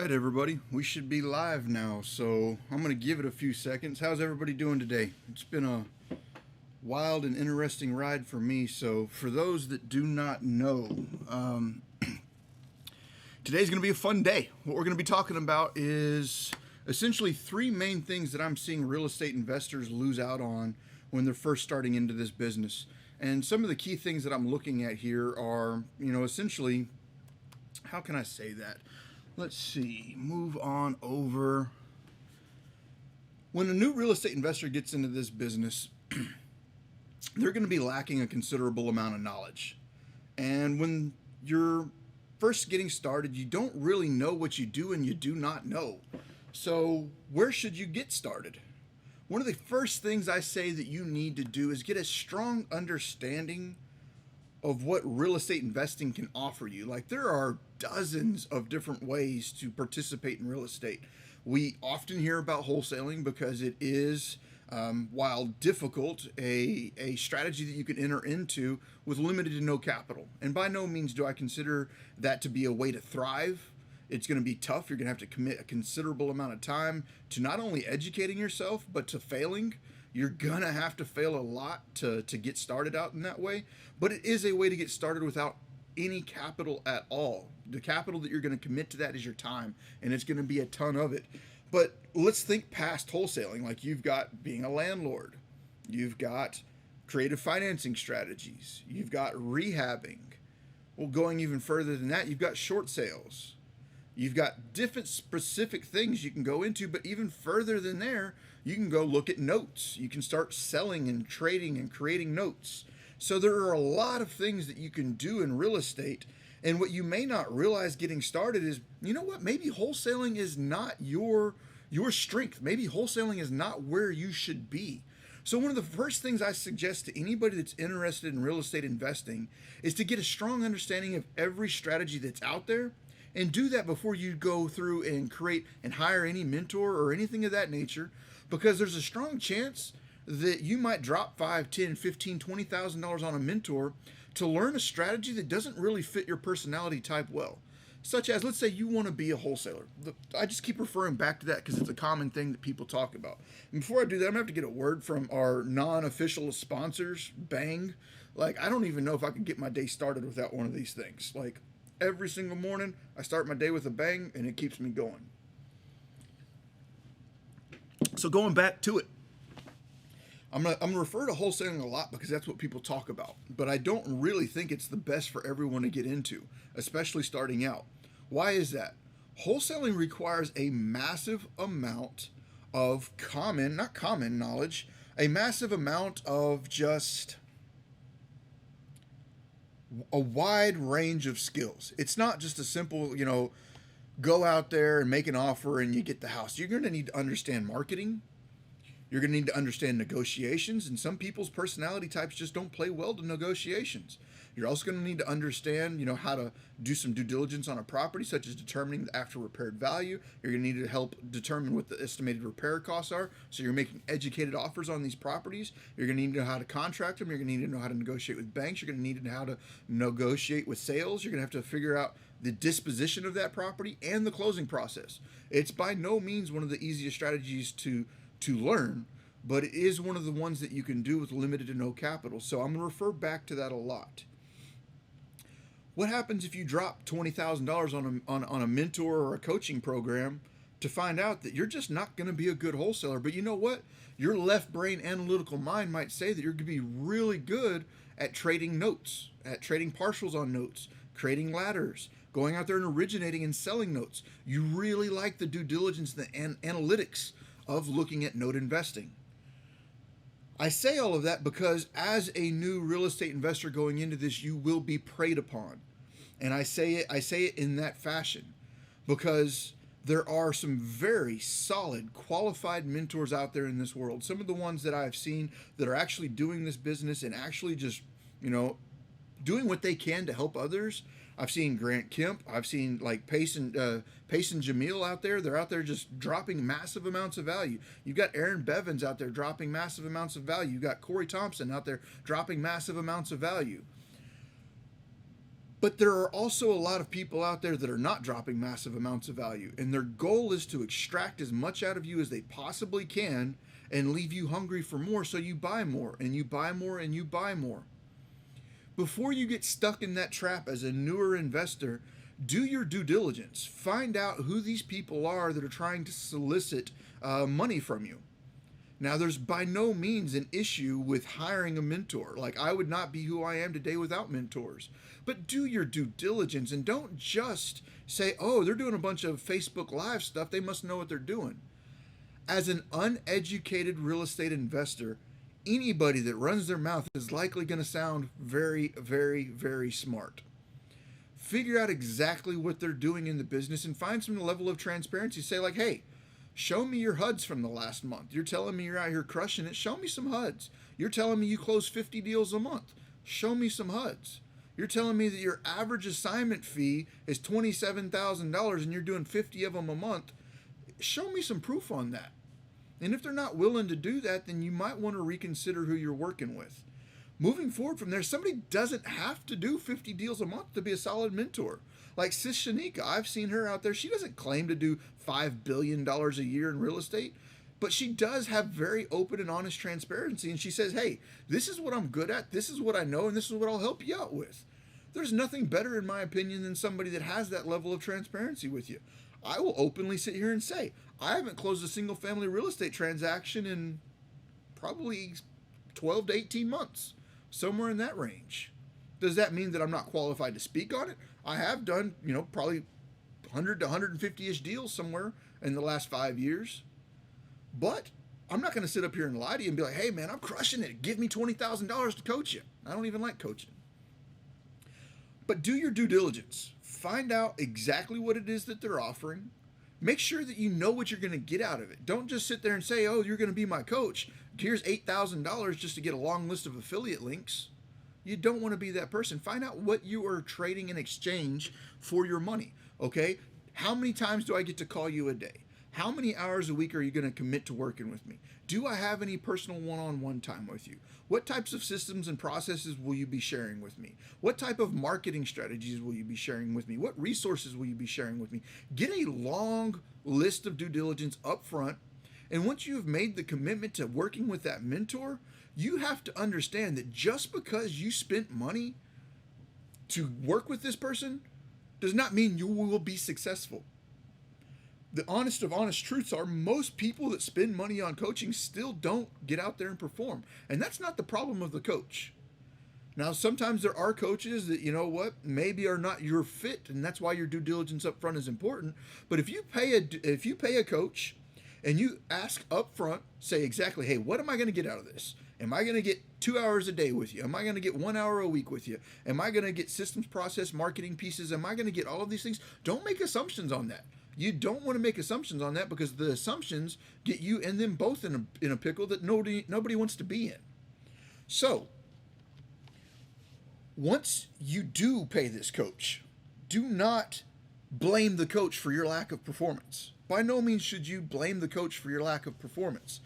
right, everybody, we should be live now, so I'm going to give it a few seconds. How's everybody doing today? It's been a wild and interesting ride for me. So for those that do not know, today's going to be a fun day. What we're going to be talking about is essentially three main things that I'm seeing real estate investors lose out on when they're first starting into this business. And some of the key things that I'm looking at here are, essentially, how can I say that? Let's see, move on over. When a new real estate investor gets into this business, they're going to be lacking a considerable amount of knowledge. And when you're first getting started, you don't really know what you do and you do not know. So where should you get started? One of the first things I say that you need to do is get a strong understanding of what real estate investing can offer you. Like, there are dozens of different ways to participate in real estate. We often hear about wholesaling because it is, while difficult, a strategy that you can enter into with limited to no capital. And by no means do I consider that to be a way to thrive. It's going to be tough. You're going to have to commit a considerable amount of time to not only educating yourself, but to failing. You're going to have to fail a lot to get started out in that way. But it is a way to get started without any capital at all. The capital that you're going to commit to that is your time, and it's going to be a ton of it. But let's think past wholesaling. Like, you've got being a landlord. You've got creative financing strategies. You've got rehabbing. Well, going even further than that, you've got short sales. You've got different specific things you can go into, but even further than there, you can go look at notes. You can start selling and trading and creating notes. So there are a lot of things that you can do in real estate. And what you may not realize getting started is, you know what, maybe wholesaling is not your strength. Maybe wholesaling is not where you should be. So one of the first things I suggest to anybody that's interested in real estate investing is to get a strong understanding of every strategy that's out there. And do that before you go through and create and hire any mentor or anything of that nature, because there's a strong chance that you might drop $5, $10, $15, $20,000 on a mentor to learn a strategy that doesn't really fit your personality type well. Such as, let's say you want to be a wholesaler. I just keep referring back to that because it's a common thing that people talk about. And before I do that, I'm going to have to get a word from our non-official sponsors, Bang. Like, I don't even know if I could get my day started without one of these things. Like, every single morning, I start my day with a bang, and it keeps me going. So going back to it, I'm gonna refer to wholesaling a lot because that's what people talk about. But I don't really think it's the best for everyone to get into, especially starting out. Why is that? Wholesaling requires a massive amount of not common knowledge, a massive amount of just a wide range of skills. It's not just a simple, go out there and make an offer and you get the house. You're going to need to understand marketing. You're going to need to understand negotiations, and some people's personality types just don't play well to negotiations. You're also going to need to understand, how to do some due diligence on a property, such as determining the after repaired value. You're going to need to help determine what the estimated repair costs are, so you're making educated offers on these properties. You're going to need to know how to contract them. You're going to need to know how to negotiate with banks. You're going to need to know how to negotiate with sales. You're going to have to figure out the disposition of that property and the closing process. It's by no means one of the easiest strategies to learn, but it is one of the ones that you can do with limited to no capital. So I'm going to refer back to that a lot. What happens if you drop $20,000 on a mentor or a coaching program to find out that you're just not going to be a good wholesaler? But you know what? Your left brain analytical mind might say that you're going to be really good at trading notes, at trading partials on notes, creating ladders, going out there and originating and selling notes. You really like the due diligence and analytics of looking at note investing. I say all of that because as a new real estate investor going into this, you will be preyed upon. And I say it in that fashion because there are some very solid, qualified mentors out there in this world. Some of the ones that I've seen that are actually doing this business and actually just, doing what they can to help others. I've seen Grant Kemp. I've seen like Pace and Jamil out there. They're out there just dropping massive amounts of value. You've got Aaron Bevins out there dropping massive amounts of value. You've got Corey Thompson out there dropping massive amounts of value. But there are also a lot of people out there that are not dropping massive amounts of value, and their goal is to extract as much out of you as they possibly can and leave you hungry for more, so you buy more and you buy more and you buy more. Before you get stuck in that trap as a newer investor, do your due diligence. Find out who these people are that are trying to solicit money from you. Now, there's by no means an issue with hiring a mentor. Like, I would not be who I am today without mentors. But do your due diligence and don't just say, oh, they're doing a bunch of Facebook Live stuff, they must know what they're doing. As an uneducated real estate investor, anybody that runs their mouth is likely going to sound very, very, very smart. Figure out exactly what they're doing in the business and find some level of transparency. Say like, hey, show me your HUDs from the last month. You're telling me you're out here crushing it. Show me some HUDs. You're telling me you close 50 deals a month. Show me some HUDs. You're telling me that your average assignment fee is $27,000 and you're doing 50 of them a month. Show me some proof on that. And if they're not willing to do that, then you might want to reconsider who you're working with. Moving forward from there, somebody doesn't have to do 50 deals a month to be a solid mentor. Like Sis Shanika, I've seen her out there. She doesn't claim to do $5 billion a year in real estate, but she does have very open and honest transparency. And she says, hey, this is what I'm good at. This is what I know. And this is what I'll help you out with. There's nothing better, in my opinion, than somebody that has that level of transparency with you. I will openly sit here and say, I haven't closed a single family real estate transaction in probably 12 to 18 months, somewhere in that range. Does that mean that I'm not qualified to speak on it? I have done, probably 100 to 150-ish deals somewhere in the last 5 years. But I'm not going to sit up here and lie to you and be like, hey, man, I'm crushing it. Give me $20,000 to coach you. I don't even like coaching. But do your due diligence. Find out exactly what it is that they're offering. Make sure that you know what you're going to get out of it. Don't just sit there and say, oh, you're going to be my coach. Here's $8,000 just to get a long list of affiliate links. You don't want to be that person. Find out what you are trading in exchange for your money, okay? How many times do I get to call you a day? How many hours a week are you going to commit to working with me? Do I have any personal one-on-one time with you? What types of systems and processes will you be sharing with me? What type of marketing strategies will you be sharing with me? What resources will you be sharing with me? Get a long list of due diligence up front. And once you've made the commitment to working with that mentor, you have to understand that just because you spent money to work with this person does not mean you will be successful. The honest of honest truths are most people that spend money on coaching still don't get out there and perform. And that's not the problem of the coach. Now, sometimes there are coaches that, maybe are not your fit, and that's why your due diligence up front is important. But if you pay a coach and you ask up front, say exactly, hey, what am I going to get out of this? Am I going to get 2 hours a day with you? Am I going to get 1 hour a week with you? Am I going to get systems, process, marketing pieces? Am I going to get all of these things? Don't make assumptions on that. You don't want to make assumptions on that because the assumptions get you and them both in a pickle that nobody wants to be in. So, once you do pay this coach, do not blame the coach for your lack of performance. By no means should you blame the coach for your lack of performance.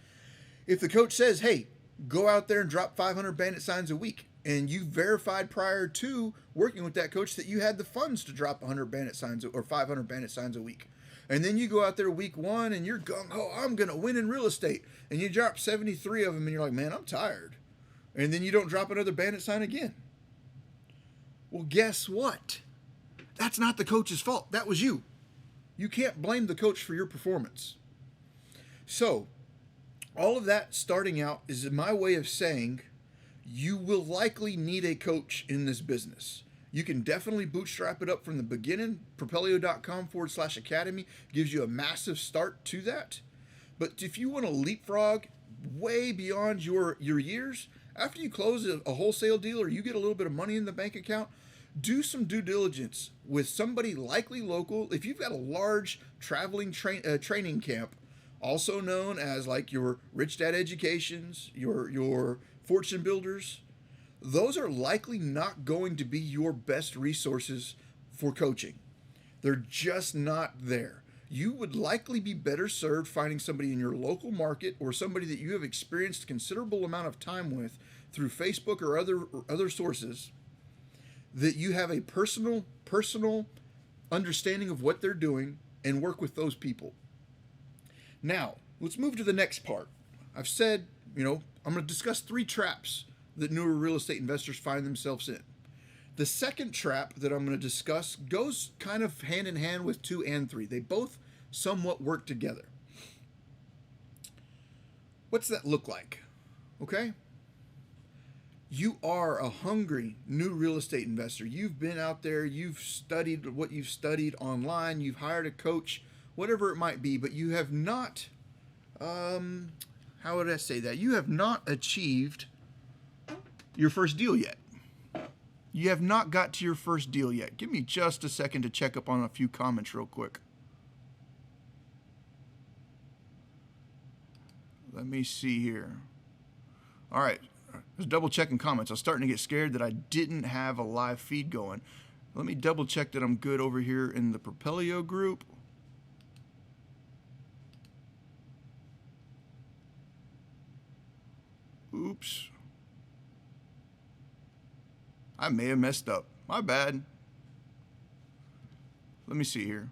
If the coach says, hey, go out there and drop 500 bandit signs a week, and you verified prior to working with that coach that you had the funds to drop 100 bandit signs or 500 bandit signs a week. And then you go out there week one and you're gung-ho, I'm going to win in real estate. And you drop 73 of them and you're like, man, I'm tired. And then you don't drop another bandit sign again. Well, guess what? That's not the coach's fault. That was you. You can't blame the coach for your performance. So, all of that starting out is my way of saying you will likely need a coach in this business. You can definitely bootstrap it up from the beginning. Propelio.com/academy gives you a massive start to that. But if you want to leapfrog way beyond your years, after you close a wholesale deal or you get a little bit of money in the bank account, do some due diligence with somebody likely local. If you've got a large traveling training camp, also known as like your Rich Dad Educations, your Fortune Builders, those are likely not going to be your best resources for coaching. They're just not there. You would likely be better served finding somebody in your local market or somebody that you have experienced a considerable amount of time with through Facebook or other sources that you have a personal understanding of what they're doing and work with those people. Now, let's move to the next part. I've said, I'm going to discuss 3 traps that newer real estate investors find themselves in. The second trap that I'm going to discuss goes kind of hand in hand with 2 and 3. They both somewhat work together. What's that look like? Okay? You are a hungry new real estate investor. You've been out there, you've studied what you've studied online, you've hired a coach, whatever it might be, but you have not, how would I say that? You have not achieved your first deal yet. You have not got to your first deal yet. Give me just a second to check up on a few comments real quick. Let me see here. All right. Just double checking comments. I was starting to get scared that I didn't have a live feed going. Let me double check that I'm good over here in the Propelio group. Oops. I may have messed up. My bad. Let me see here.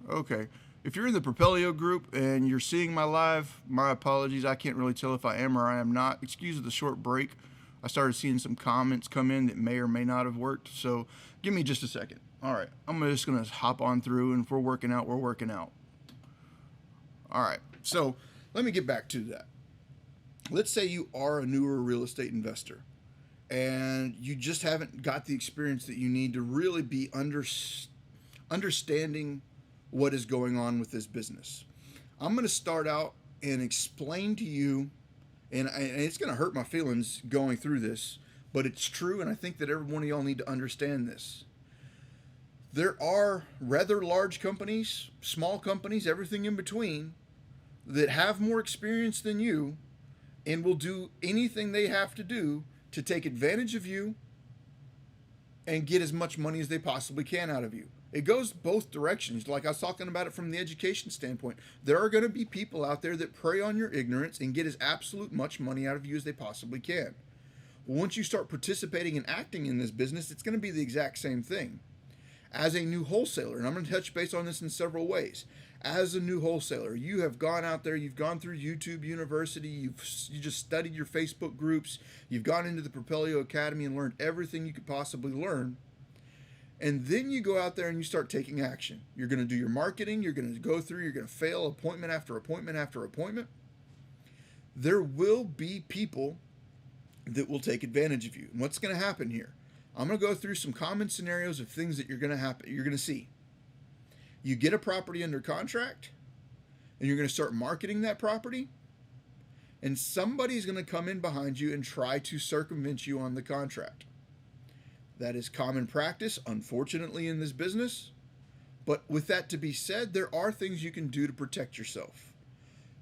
Okay. If you're in the Propelio group and you're seeing my live, my apologies. I can't really tell if I am or I am not. Excuse the short break. I started seeing some comments come in that may or may not have worked. So give me just a second. All right. I'm just going to hop on through, and if we're working out, we're working out. All right. So let me get back to that. Let's say you are a newer real estate investor and you just haven't got the experience that you need to really be understanding what is going on with this business. I'm going to start out and explain to you, and it's going to hurt my feelings going through this, but it's true, and I think that every one of y'all need to understand this. There are rather large companies, small companies, everything in between, that have more experience than you and will do anything they have to do to take advantage of you and get as much money as they possibly can out of you. It goes both directions. Like I was talking about it from the education standpoint. There are going to be people out there that prey on your ignorance and get as absolute much money out of you as they possibly can. Well, once you start participating and acting in this business, it's going to be the exact same thing. As a new wholesaler, and I'm going to touch base on this in several ways. As a new wholesaler, you have gone out there, you've gone through YouTube University, you just studied your Facebook groups, you've gone into the Propelio Academy and learned everything you could possibly learn. And then you go out there and you start taking action. You're going to do your marketing, you're going to go through, you're going to fail appointment after appointment after appointment. There will be people that will take advantage of you. And what's going to happen here? I'm going to go through some common scenarios of things that you're going to see. You get a property under contract, and you're going to start marketing that property, and somebody's going to come in behind you and try to circumvent you on the contract. That is common practice, unfortunately, in this business. But with that to be said, there are things you can do to protect yourself.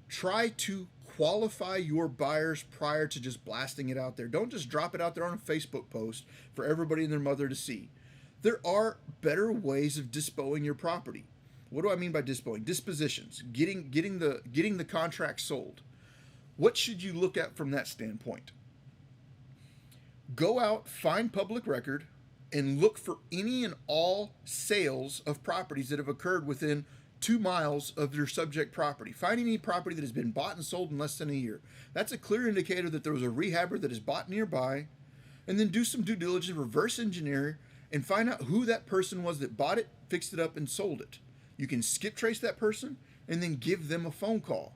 Try to qualify your buyers prior to just blasting it out there. Don't just drop it out there on a Facebook post for everybody and their mother to see. There are better ways of disposing your property. What do I mean by disposing? Dispositions, getting the contract sold. What should you look at from that standpoint? Go out, find public record, and look for any and all sales of properties that have occurred within 2 miles of your subject property. Find any property that has been bought and sold in less than a year. That's a clear indicator that there was a rehabber that is bought nearby. And then do some due diligence, reverse engineer, and find out who that person was that bought it, fixed it up, and sold it. You can skip trace that person and then give them a phone call.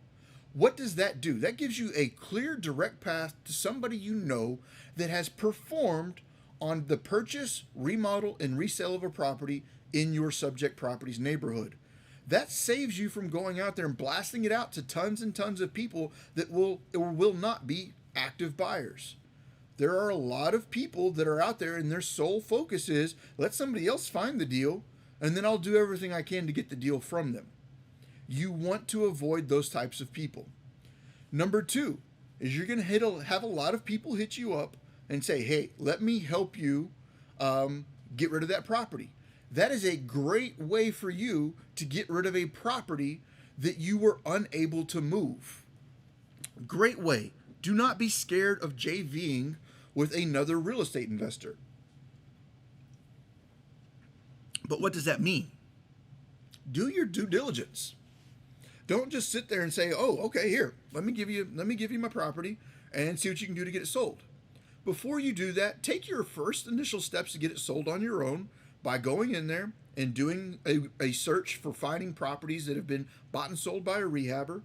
What does that do? That gives you a clear, direct path to somebody you know that has performed on the purchase, remodel, and resale of a property in your subject property's neighborhood. That saves you from going out there and blasting it out to tons and tons of people that will or will not be active buyers. There are a lot of people that are out there and their sole focus is, let somebody else find the deal, and then I'll do everything I can to get the deal from them. You want to avoid those types of people. Number 2 is you're going to have a lot of people hit you up and say, hey, let me help you get rid of that property. That is a great way for you to get rid of a property that you were unable to move. Great way Do not be scared of JVing with another real estate investor. But what does that mean? Do your due diligence. Don't just sit there and say, "Oh, okay, here, let me give you my property and see what you can do to get it sold." Before you do that, take your first initial steps to get it sold on your own by going in there and doing a search for finding properties that have been bought and sold by a rehabber,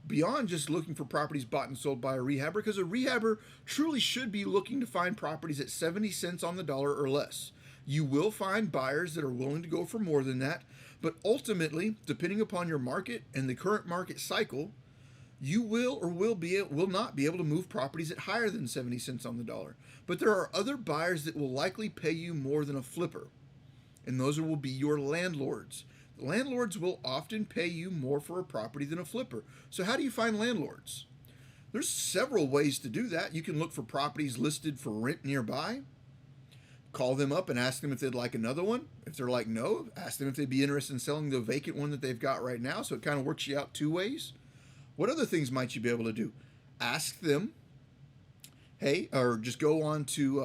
beyond just looking for properties bought and sold by a rehabber, because a rehabber truly should be looking to find properties at 70 cents on the dollar or less. You will find buyers that are willing to go for more than that, but ultimately, depending upon your market and the current market cycle, you will or will not be able to move properties at higher than 70 cents on the dollar. But there are other buyers that will likely pay you more than a flipper, and those will be your landlords. Landlords will often pay you more for a property than a flipper. So how do you find landlords? There's several ways to do that. You can look for properties listed for rent nearby. Call them up and ask them if they'd like another one. If they're like no, ask them if they'd be interested in selling the vacant one that they've got right now. So it kind of works you out two ways. What other things might you be able to do? Ask them, hey, or just go onto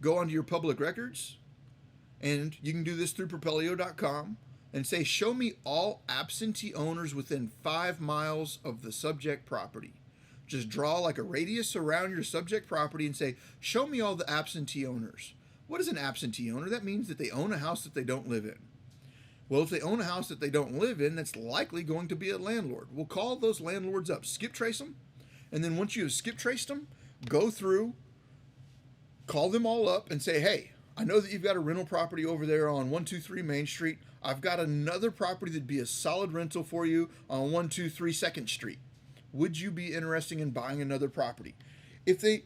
your public records, and you can do this through Propelio.com, and say, show me all absentee owners within 5 miles of the subject property. Just draw like a radius around your subject property and say, show me all the absentee owners. What is an absentee owner? That means that they own a house that they don't live in. Well, if they own a house that they don't live in, that's likely going to be a landlord. We'll call those landlords up, skip trace them, and then once you have skip traced them, go through, call them all up and say, hey, I know that you've got a rental property over there on 123 Main Street. I've got another property that'd be a solid rental for you on 123 2nd Street. Would you be interested in buying another property? If they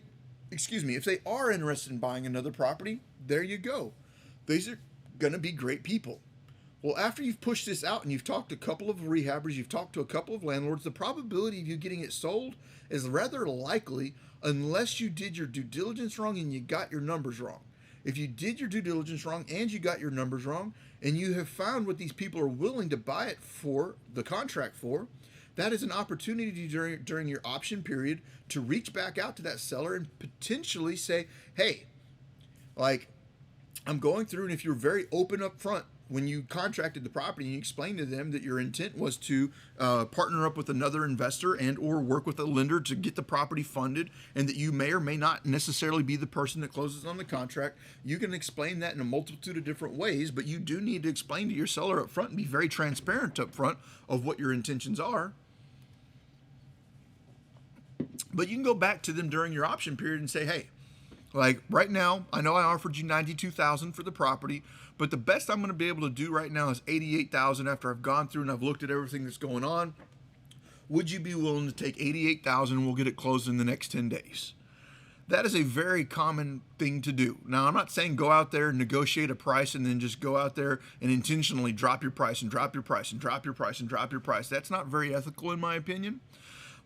are interested in buying another property, there you go. These are going to be great people. Well, after you've pushed this out and you've talked to a couple of rehabbers, you've talked to a couple of landlords, the probability of you getting it sold is rather likely unless you did your due diligence wrong and you got your numbers wrong. If you did your due diligence wrong and you got your numbers wrong, and you have found what these people are willing to buy it for, the contract for, that is an opportunity during your option period to reach back out to that seller and potentially say, hey, like, I'm going through, and if you're very open up front when you contracted the property and you explained to them that your intent was to partner up with another investor and or work with a lender to get the property funded, and that you may or may not necessarily be the person that closes on the contract, you can explain that in a multitude of different ways, but you do need to explain to your seller up front and be very transparent up front of what your intentions are. But you can go back to them during your option period and say, hey, like right now, I know I offered you $92,000 for the property, but the best I'm going to be able to do right now is $88,000 after I've gone through and I've looked at everything that's going on. Would you be willing to take $88,000 and we'll get it closed in the next 10 days? That is a very common thing to do. Now, I'm not saying go out there and negotiate a price and then just go out there and intentionally drop your price and drop your price and drop your price and drop your price. That's not very ethical in my opinion.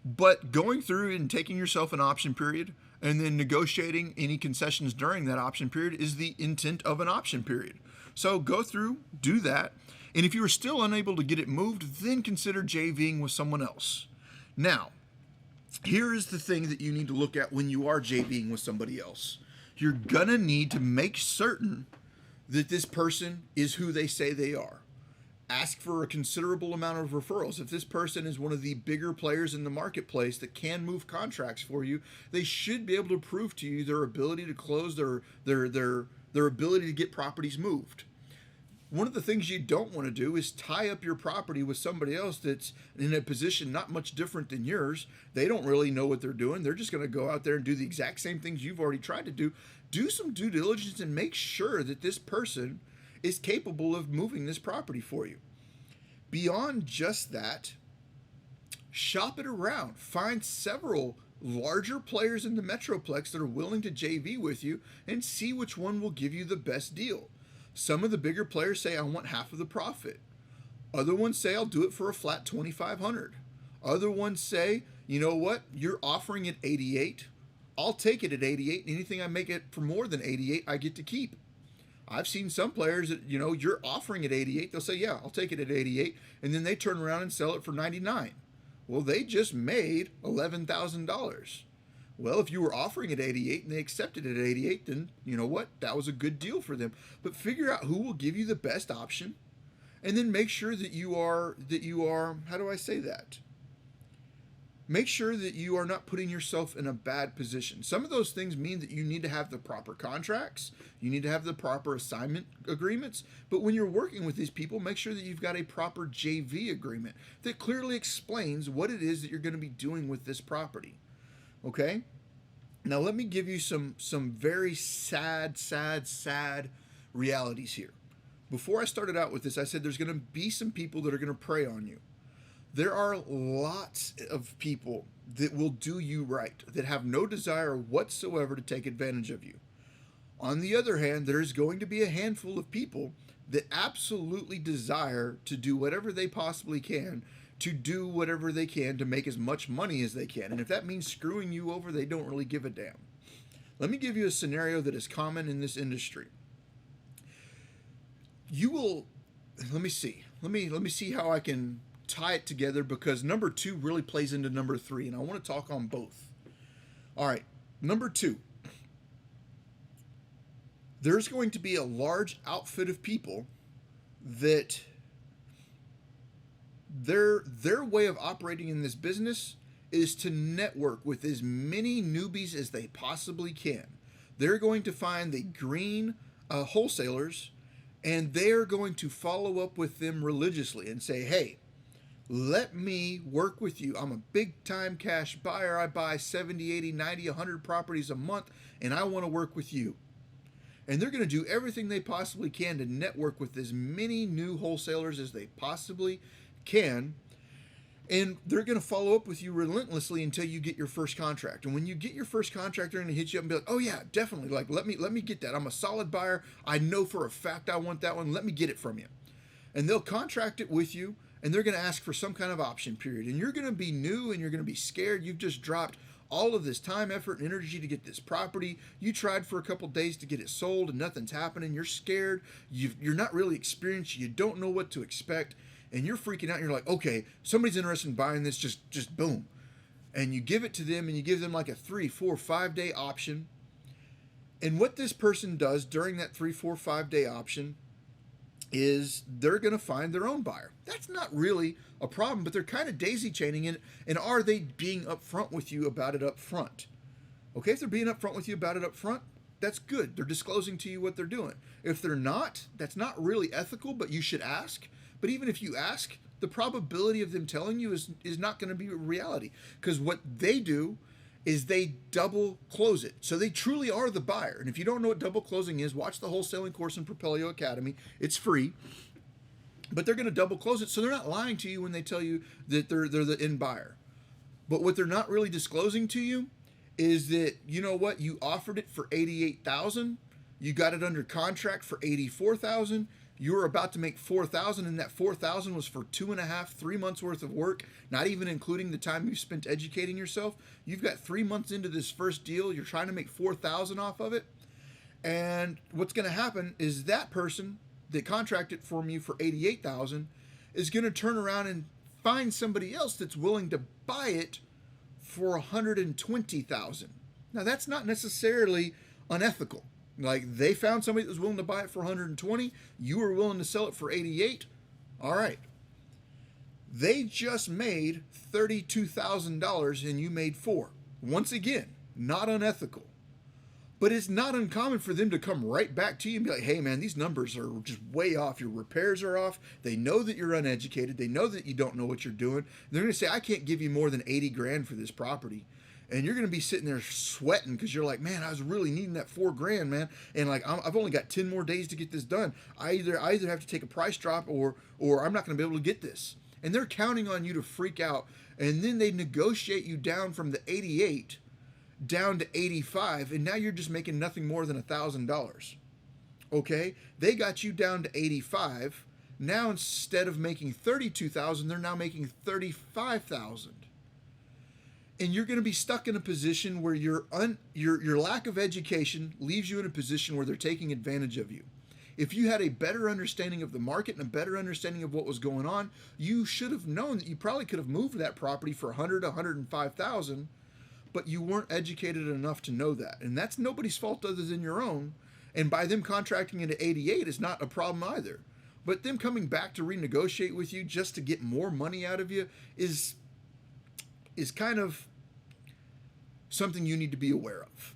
But going through and taking yourself an option period and then negotiating any concessions during that option period is the intent of an option period. So go through, do that. And if you are still unable to get it moved, then consider JVing with someone else. Now, here is the thing that you need to look at when you are JVing with somebody else. You're going to need to make certain that this person is who they say they are. Ask for a considerable amount of referrals. If this person is one of the bigger players in the marketplace that can move contracts for you, they should be able to prove to you their ability to close, their ability to get properties moved. One of the things you don't want to do is tie up your property with somebody else that's in a position not much different than yours. They don't really know what they're doing. They're just going to go out there and do the exact same things you've already tried to do. Do some due diligence and make sure that this person is capable of moving this property for you. Beyond just that, shop it around. Find several larger players in the Metroplex that are willing to JV with you and see which one will give you the best deal. Some of the bigger players say, I want half of the profit. Other ones say, I'll do it for a flat $2,500. Other ones say, you know what, you're offering it 88. I'll take it at 88. Anything I make it for more than 88, I get to keep. I've seen some players that, you're offering at 88. They'll say, yeah, I'll take it at 88. And then they turn around and sell it for 99. Well, they just made $11,000. Well, if you were offering at 88 and they accepted it at 88, then you know what? That was a good deal for them. But figure out who will give you the best option, and then make sure that you are, how do I say that? Make sure that you are not putting yourself in a bad position. Some of those things mean that you need to have the proper contracts, you need to have the proper assignment agreements, but when you're working with these people, make sure that you've got a proper JV agreement that clearly explains what it is that you're going to be doing with this property. Okay? Now let me give you some very sad realities here. Before I started out with this, I said there's going to be some people that are going to prey on you. There are lots of people that will do you right, that have no desire whatsoever to take advantage of you. On the other hand, there's going to be a handful of people that absolutely desire to do whatever they possibly can to do whatever they can to make as much money as they can. And if that means screwing you over, they don't really give a damn. Let me give you a scenario that is common in this industry. You will, let me see how I can tie it together, because number 2 really plays into number 3, and I want to talk on both. All right, number 2. There's going to be a large outfit of people that their way of operating in this business is to network with as many newbies as they possibly can. They're going to find the green wholesalers, and they're going to follow up with them religiously and say, hey, let me work with you. I'm a big time cash buyer. I buy 70, 80, 90, 100 properties a month, and I want to work with you. And they're going to do everything they possibly can to network with as many new wholesalers as they possibly can. And they're going to follow up with you relentlessly until you get your first contract. And when you get your first contract, they're going to hit you up and be like, oh yeah, definitely. Like, let me get that. I'm a solid buyer. I know for a fact I want that one. Let me get it from you. And they'll contract it with you, and they're going to ask for some kind of option period. And you're going to be new, and you're going to be scared. You've just dropped all of this time, effort, and energy to get this property. You tried for a couple days to get it sold, and nothing's happening. You're scared. You're not really experienced. You don't know what to expect, and you're freaking out. And you're like, okay, somebody's interested in buying this. Just boom. And you give it to them, and you give them like a 3, 4, 5 day option. And what this person does during that 3, 4, 5 day option is they're going to find their own buyer. That's not really a problem, but they're kind of daisy chaining it. And are they being upfront with you about it up front? Okay, if they're being upfront with you about it up front, that's good. They're disclosing to you what they're doing. If they're not, that's not really ethical, but you should ask. But even if you ask, the probability of them telling you is not going to be a reality, because what they do is they double close it. So they truly are the buyer. And if you don't know what double closing is, watch the wholesaling course in Propelio Academy. It's free. But they're going to double close it, so they're not lying to you when they tell you that they're the end buyer. But what they're not really disclosing to you is that, you know what, you offered it for $88,000, you got it under contract for $84,000, you were about to make $4,000, and that $4,000 was for 2.5, 3 months worth of work, not even including the time you spent educating yourself. You've got 3 months into this first deal, you're trying to make $4,000 off of it, and what's going to happen is that person that contracted from you for $88,000 is going to turn around and find somebody else that's willing to buy it for $120,000. Now that's not necessarily unethical. Like, they found somebody that was willing to buy it for 120, you were willing to sell it for 88. All right. They just made $32,000 and you made $4,000. Once again, not unethical. But it's not uncommon for them to come right back to you and be like, hey man, these numbers are just way off. Your repairs are off. They know that you're uneducated. They know that you don't know what you're doing. They're going to say, I can't give you more than 80 grand for this property. And you're going to be sitting there sweating because you're like, man, I was really needing that $4,000, man. And like, I've only got 10 more days to get this done. I either have to take a price drop or I'm not going to be able to get this. And they're counting on you to freak out. And then they negotiate you down from the 88 down to 85. And now you're just making nothing more than $1,000. Okay. They got you down to 85. Now, instead of making 32,000, they're now making 35,000. And you're going to be stuck in a position where your lack of education leaves you in a position where they're taking advantage of you. If you had a better understanding of the market and a better understanding of what was going on, you should have known that you probably could have moved that property for 100, 105,000, but you weren't educated enough to know that. And that's nobody's fault other than your own. And by them contracting into 88 is not a problem either. But them coming back to renegotiate with you just to get more money out of you is kind of something you need to be aware of.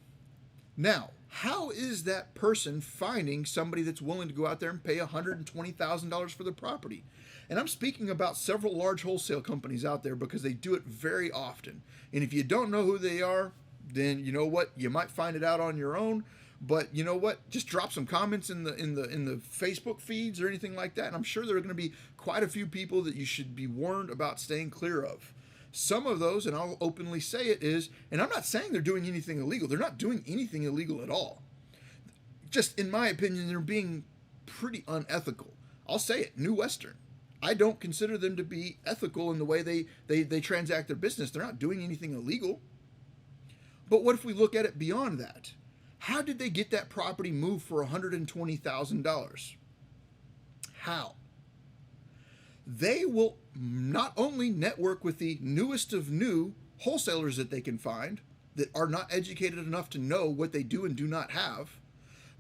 Now, how is that person finding somebody that's willing to go out there and pay $120,000 for the property? And I'm speaking about several large wholesale companies out there because they do it very often. And if you don't know who they are, then you know what? You might find it out on your own. But you know what? Just drop some comments in the Facebook feeds or anything like that. And I'm sure there are going to be quite a few people that you should be warned about staying clear of. Some of those, and I'll openly say it, is, and I'm not saying they're doing anything illegal. They're not doing anything illegal at all. Just in my opinion, they're being pretty unethical. I'll say it, New Western. I don't consider them to be ethical in the way they transact their business. They're not doing anything illegal. But what if we look at it beyond that? How did they get that property moved for $120,000? How? They will not only network with the newest of new wholesalers that they can find that are not educated enough to know what they do and do not have,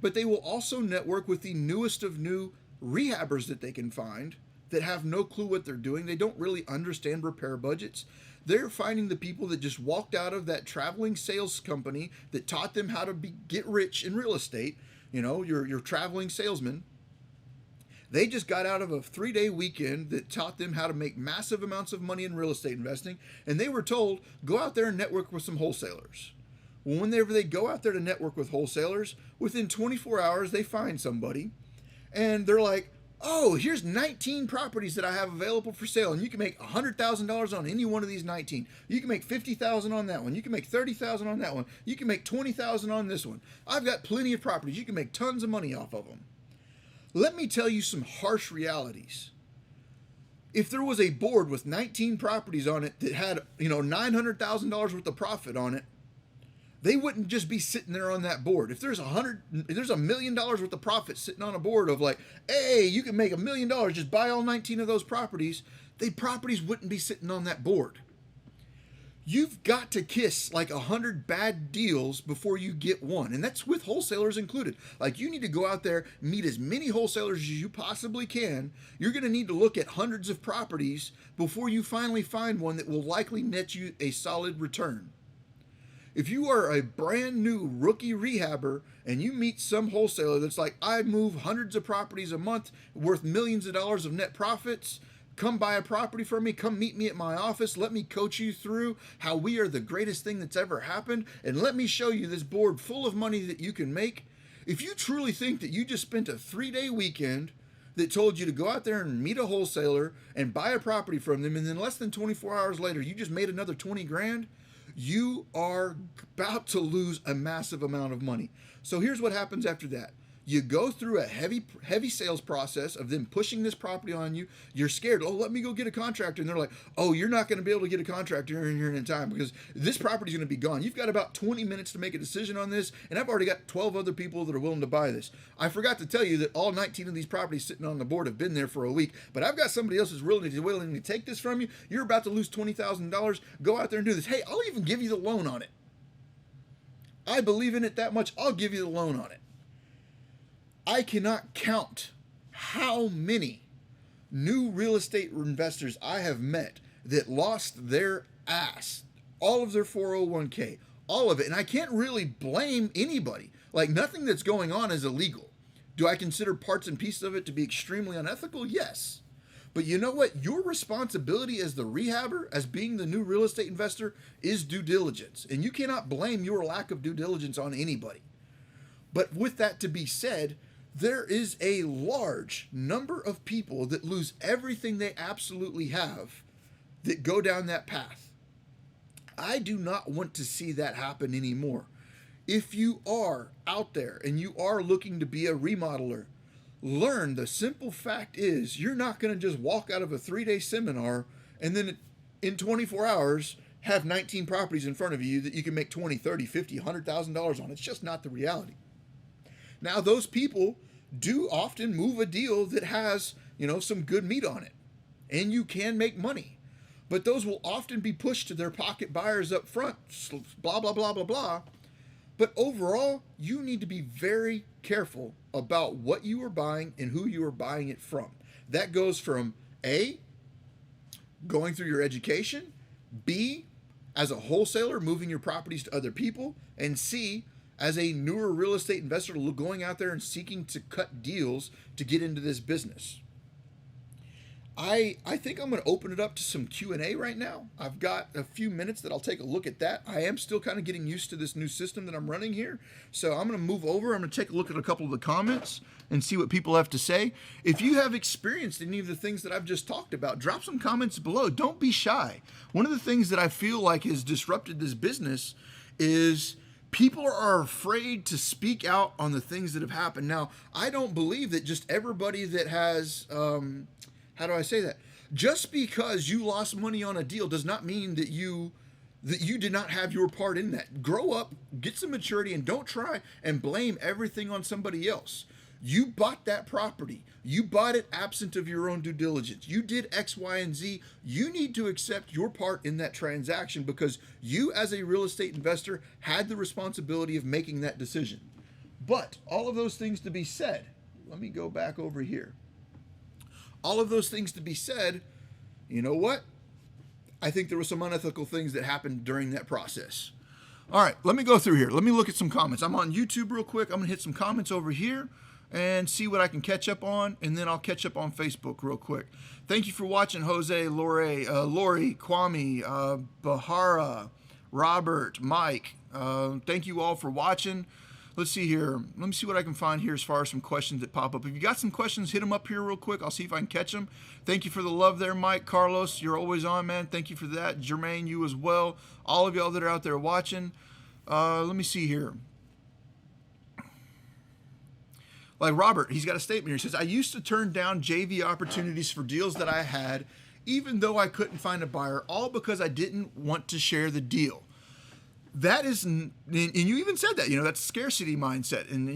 but they will also network with the newest of new rehabbers that they can find that have no clue what they're doing. They don't really understand repair budgets. They're finding the people that just walked out of that traveling sales company that taught them how to get rich in real estate. You know, your traveling salesman. They just got out of a 3-day weekend that taught them how to make massive amounts of money in real estate investing. And they were told, go out there and network with some wholesalers. Well, whenever they go out there to network with wholesalers, within 24 hours, they find somebody and they're like, oh, here's 19 properties that I have available for sale, and you can make $100,000 on any one of these 19. You can make $50,000 on that one. You can make $30,000 on that one. You can make $20,000 on this one. I've got plenty of properties. You can make tons of money off of them. Let me tell you some harsh realities. If there was a board with 19 properties on it that had, $900,000 worth of profit on it, they wouldn't just be sitting there on that board. If there's $1 million worth of profit sitting on a board of like, hey, you can make $1 million, just buy all 19 of those properties, the properties wouldn't be sitting on that board. You've got to kiss like 100 bad deals before you get one. And that's with wholesalers included. Like, you need to go out there, meet as many wholesalers as you possibly can. You're going to need to look at hundreds of properties before you finally find one that will likely net you a solid return. If you are a brand new rookie rehabber and you meet some wholesaler that's like, I move hundreds of properties a month worth millions of dollars of net profits, come buy a property from me, come meet me at my office, let me coach you through how we are the greatest thing that's ever happened, and let me show you this board full of money that you can make. If you truly think that you just spent a 3-day weekend that told you to go out there and meet a wholesaler and buy a property from them, and then less than 24 hours later you just made another 20 grand, you are about to lose a massive amount of money. So here's what happens after that. You go through a heavy sales process of them pushing this property on you. You're scared. Oh, let me go get a contractor. And they're like, oh, you're not going to be able to get a contractor here in time because this property is going to be gone. You've got about 20 minutes to make a decision on this. And I've already got 12 other people that are willing to buy this. I forgot to tell you that all 19 of these properties sitting on the board have been there for a week. But I've got somebody else who's willing to take this from you. You're about to lose $20,000. Go out there and do this. Hey, I'll even give you the loan on it. I believe in it that much. I'll give you the loan on it. I cannot count how many new real estate investors I have met that lost their ass, all of their 401k, all of it. And I can't really blame anybody. Like, nothing that's going on is illegal. Do I consider parts and pieces of it to be extremely unethical? Yes. But you know what? Your responsibility as the rehabber, as being the new real estate investor, is due diligence. And you cannot blame your lack of due diligence on anybody. But with that to be said, there is a large number of people that lose everything they absolutely have that go down that path. I do not want to see that happen anymore. If you are out there and you are looking to be a remodeler, learn the simple fact is you're not going to just walk out of a 3-day seminar and then in 24 hours have 19 properties in front of you that you can make $20, $30, $50, $100,000 on. It's just not the reality. Now, those people do often move a deal that has, some good meat on it, and you can make money. But those will often be pushed to their pocket buyers up front, blah, blah, blah, blah, blah. But overall, you need to be very careful about what you are buying and who you are buying it from. That goes from A, going through your education, B, as a wholesaler, moving your properties to other people, and C, as a newer real estate investor going out there and seeking to cut deals to get into this business. I think I'm going to open it up to some Q&A right now. I've got a few minutes that I'll take a look at that. I am still kind of getting used to this new system that I'm running here. So I'm going to move over. I'm going to take a look at a couple of the comments and see what people have to say. If you have experienced any of the things that I've just talked about, drop some comments below. Don't be shy. One of the things that I feel like has disrupted this business is people are afraid to speak out on the things that have happened. Now, I don't believe that just everybody that has... how do I say that? Just because you lost money on a deal does not mean that you did not have your part in that. Grow up, get some maturity, and don't try and blame everything on somebody else. You bought that property. You bought it absent of your own due diligence. You did X, Y, and Z. You need to accept your part in that transaction because you, as a real estate investor, had the responsibility of making that decision. But all of those things to be said, let me go back over here. All of those things to be said, you know what? I think there were some unethical things that happened during that process. All right, let me go through here. Let me look at some comments. I'm on YouTube real quick. I'm going to hit some comments over here and see what I can catch up on, and then I'll catch up on Facebook real quick. Thank you for watching, Jose, Lori, Kwame, Bahara, Robert, Mike. Thank you all for watching. Let's see here. Let me see what I can find here as far as some questions that pop up. If you got some questions, hit them up here real quick. I'll see if I can catch them. Thank you for the love there, Mike. Carlos, you're always on, man. Thank you for that. Jermaine, you as well. All of y'all that are out there watching. Let me see here. Like Robert, he's got a statement here. He says, I used to turn down JV opportunities for deals that I had, even though I couldn't find a buyer, all because I didn't want to share the deal. That is, and you even said that, that's scarcity mindset. And,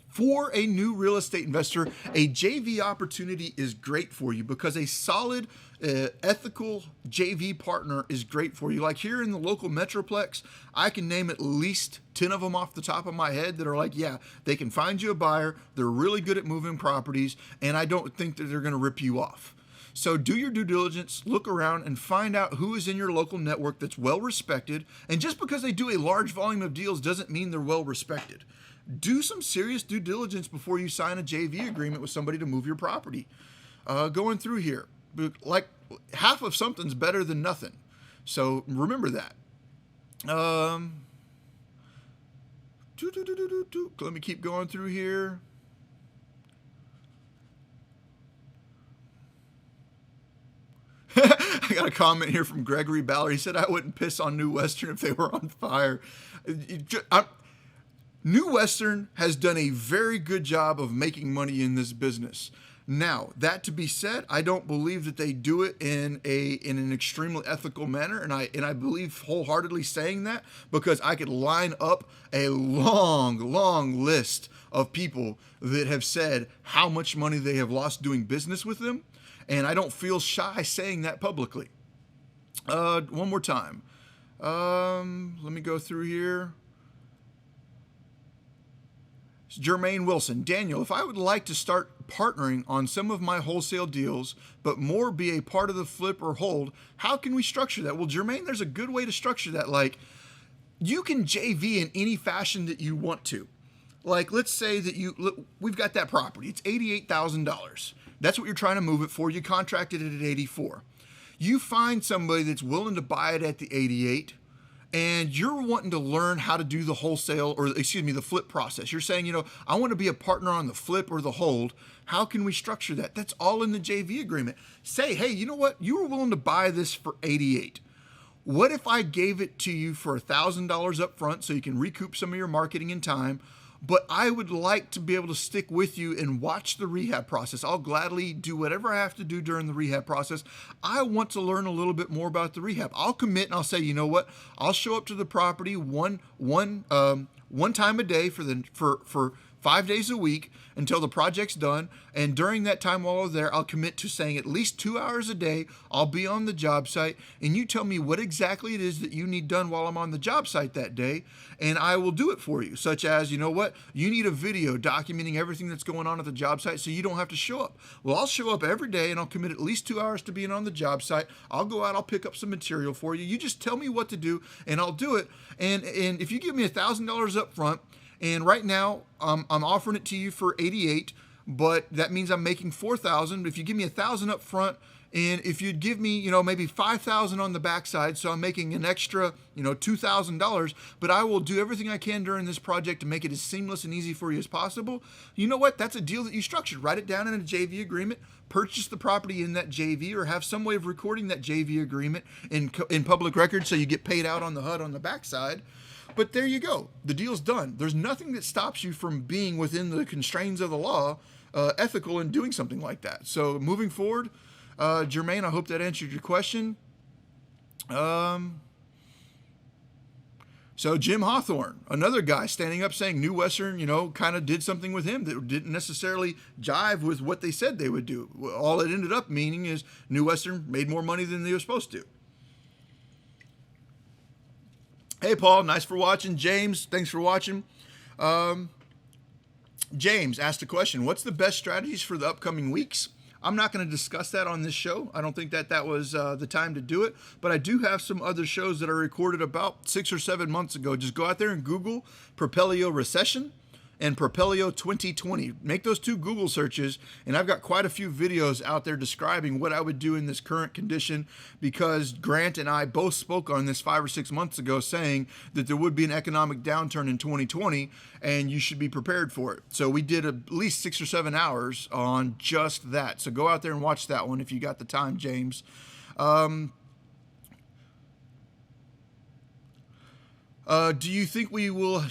for a new real estate investor, a JV opportunity is great for you because a solid, ethical JV partner is great for you. Like here in the local Metroplex, I can name at least 10 of them off the top of my head that are like, yeah, they can find you a buyer. They're really good at moving properties, and I don't think that they're going to rip you off. So do your due diligence, look around, and find out who is in your local network that's well respected. And just because they do a large volume of deals doesn't mean they're well respected. Do some serious due diligence before you sign a JV agreement with somebody to move your property. Going through here, like half of something's better than nothing. So remember that. Let me keep going through here. I got a comment here from Gregory Ballard. He said, I wouldn't piss on New Western if they were on fire. New Western has done a very good job of making money in this business. Now, that to be said, I don't believe that they do it in an extremely ethical manner, and I believe wholeheartedly saying that because I could line up a long list of people that have said how much money they have lost doing business with them. And I don't feel shy saying that publicly. One more time. Let me go through here. It's Jermaine Wilson. Daniel, if I would like to start partnering on some of my wholesale deals, but more be a part of the flip or hold, how can we structure that? Well, Jermaine, there's a good way to structure that. Like, you can JV in any fashion that you want to. Like, let's say that we've got that property. It's $88,000. That's what you're trying to move it for. You contracted it at 84. You find somebody that's willing to buy it at the 88, and you're wanting to learn how to do the wholesale, or the flip process. You're saying, I want to be a partner on the flip or the hold. How can we structure that? That's all in the JV agreement. Say, hey, you know what? You were willing to buy this for 88. What if I gave it to you for $1,000 up front so you can recoup some of your marketing and time? But I would like to be able to stick with you and watch the rehab process. I'll gladly do whatever I have to do during the rehab process. I want to learn a little bit more about the rehab. I'll commit and I'll say, you know what? I'll show up to the property one time a day for 5 days a week until the project's done. And during that time while I'm there, I'll commit to saying at least 2 hours a day, I'll be on the job site, and you tell me what exactly it is that you need done while I'm on the job site that day, and I will do it for you. Such as, you know what, you need a video documenting everything that's going on at the job site so you don't have to show up. Well, I'll show up every day and I'll commit at least 2 hours to being on the job site. I'll go out, I'll pick up some material for you. You just tell me what to do and I'll do it. And if you give me $1,000 up front, and right now I'm offering it to you for 88, but that means I'm making 4,000. If you give me 1,000 up front, and if you'd give me, maybe 5,000 on the backside, so I'm making an extra, $2,000, but I will do everything I can during this project to make it as seamless and easy for you as possible. You know what? That's a deal that you structured. Write it down in a JV agreement, purchase the property in that JV, or have some way of recording that JV agreement in public record so you get paid out on the HUD on the backside. But there you go. The deal's done. There's nothing that stops you from being within the constraints of the law, ethical in doing something like that. So moving forward, Jermaine, I hope that answered your question. So Jim Hawthorne, another guy standing up saying New Western, kind of did something with him that didn't necessarily jive with what they said they would do. All it ended up meaning is New Western made more money than they were supposed to. Hey, Paul, nice for watching. James, thanks for watching. James asked a question. What's the best strategies for the upcoming weeks? I'm not going to discuss that on this show. I don't think that was the time to do it. But I do have some other shows that are recorded about 6 or 7 months ago. Just go out there and Google Propelio Recession and Propelio 2020. Make those two Google searches, and I've got quite a few videos out there describing what I would do in this current condition, because Grant and I both spoke on this 5 or 6 months ago saying that there would be an economic downturn in 2020 and you should be prepared for it. So we did at least 6 or 7 hours on just that. So go out there and watch that one if you got the time, James. Do you think we will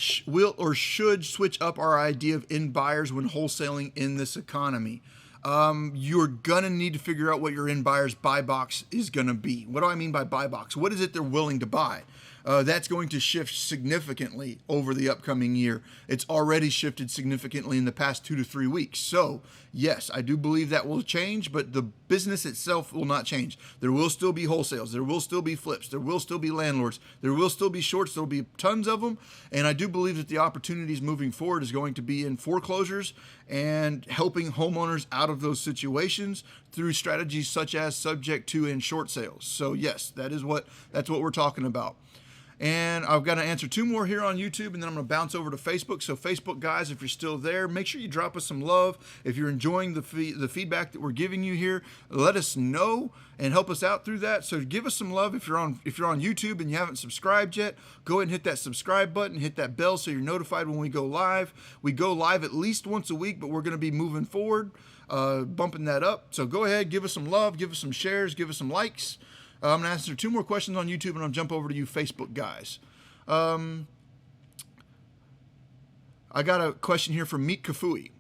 or should switch up our idea of end buyers when wholesaling in this economy? You're going to need to figure out what your end buyer's buy box is going to be. What do I mean by buy box? What is it they're willing to buy? That's going to shift significantly over the upcoming year. It's already shifted significantly in the past 2 to 3 weeks. So, yes, I do believe that will change, but the business itself will not change. There will still be wholesales. There will still be flips. There will still be landlords. There will still be shorts. There will be tons of them. And I do believe that the opportunities moving forward is going to be in foreclosures and helping homeowners out of those situations through strategies such as subject to and short sales. So, yes, that's what we're talking about. And I've got to answer 2 more here on YouTube, and then I'm going to bounce over to Facebook. So Facebook guys, if you're still there, make sure you drop us some love. If you're enjoying the feedback that we're giving you here, let us know and help us out through that. So give us some love. If you're on YouTube and you haven't subscribed yet, go ahead and hit that subscribe button, hit that bell so you're notified when we go live. We go live at least once a week, but we're going to be moving forward, bumping that up. So go ahead, give us some love, give us some shares, give us some likes. I'm going to answer 2 more questions on YouTube, and I'm going to jump over to you Facebook guys. I got a question here from Meet Kafui.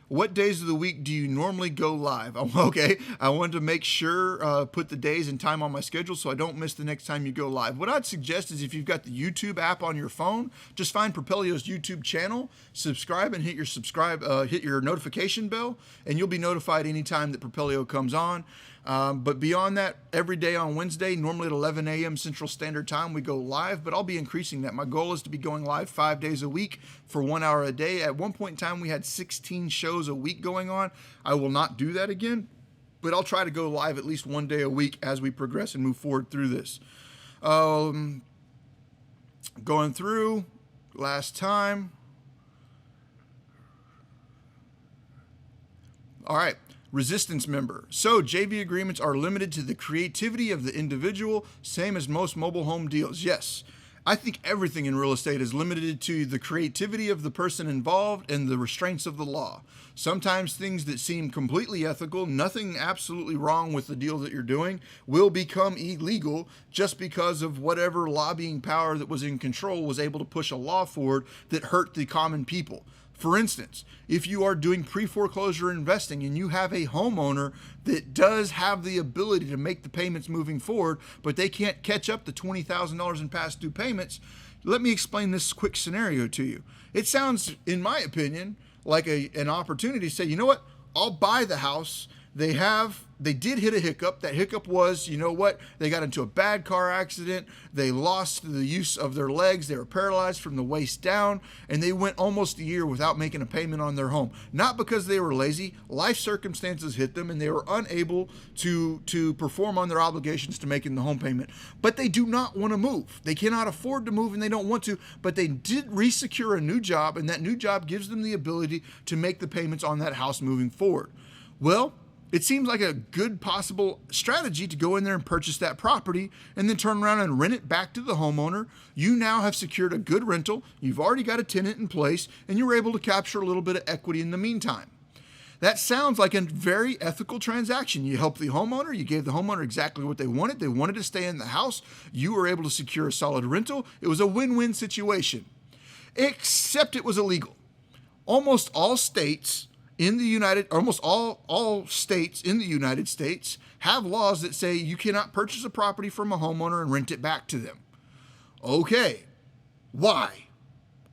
What days of the week do you normally go live? Okay, I wanted to make sure, put the days and time on my schedule so I don't miss the next time you go live. What I'd suggest is if you've got the YouTube app on your phone, just find Propelio's YouTube channel, subscribe, and hit your notification bell, and you'll be notified anytime that Propelio comes on. But beyond that, every day on Wednesday, normally at 11 a.m. Central Standard Time, we go live, but I'll be increasing that. My goal is to be going live 5 days a week for 1 hour a day. At one point in time, we had 16 shows a week going on. I will not do that again, but I'll try to go live at least 1 day a week as we progress and move forward through this. Going through last time. All right. Resistance member. So JV agreements are limited to the creativity of the individual, same as most mobile home deals. Yes, I think everything in real estate is limited to the creativity of the person involved and the restraints of the law. Sometimes things that seem completely ethical, nothing absolutely wrong with the deal that you're doing, will become illegal just because of whatever lobbying power that was in control was able to push a law forward that hurt the common people. For instance, if you are doing pre-foreclosure investing and you have a homeowner that does have the ability to make the payments moving forward, but they can't catch up to $20,000 in past due payments, let me explain this quick scenario to you. It sounds, in my opinion, like an opportunity to say, you know what, I'll buy the house. They did hit a hiccup. That hiccup was, you know what? They got into a bad car accident. They lost the use of their legs. They were paralyzed from the waist down, and they went almost a year without making a payment on their home. Not because they were lazy. Life circumstances hit them, and they were unable to perform on their obligations to making the home payment. But they do not want to move. They cannot afford to move, and they don't want to, but they did resecure a new job, and that new job gives them the ability to make the payments on that house moving forward. Well, it seems like a good possible strategy to go in there and purchase that property and then turn around and rent it back to the homeowner. You now have secured a good rental. You've already got a tenant in place, and you're able to capture a little bit of equity in the meantime. That sounds like a very ethical transaction. You helped the homeowner. You gave the homeowner exactly what they wanted. They wanted to stay in the house. You were able to secure a solid rental. It was a win-win situation, except it was illegal. Almost all states in the all states in the United States have laws that say you cannot purchase a property from a homeowner and rent it back to them. Okay, why?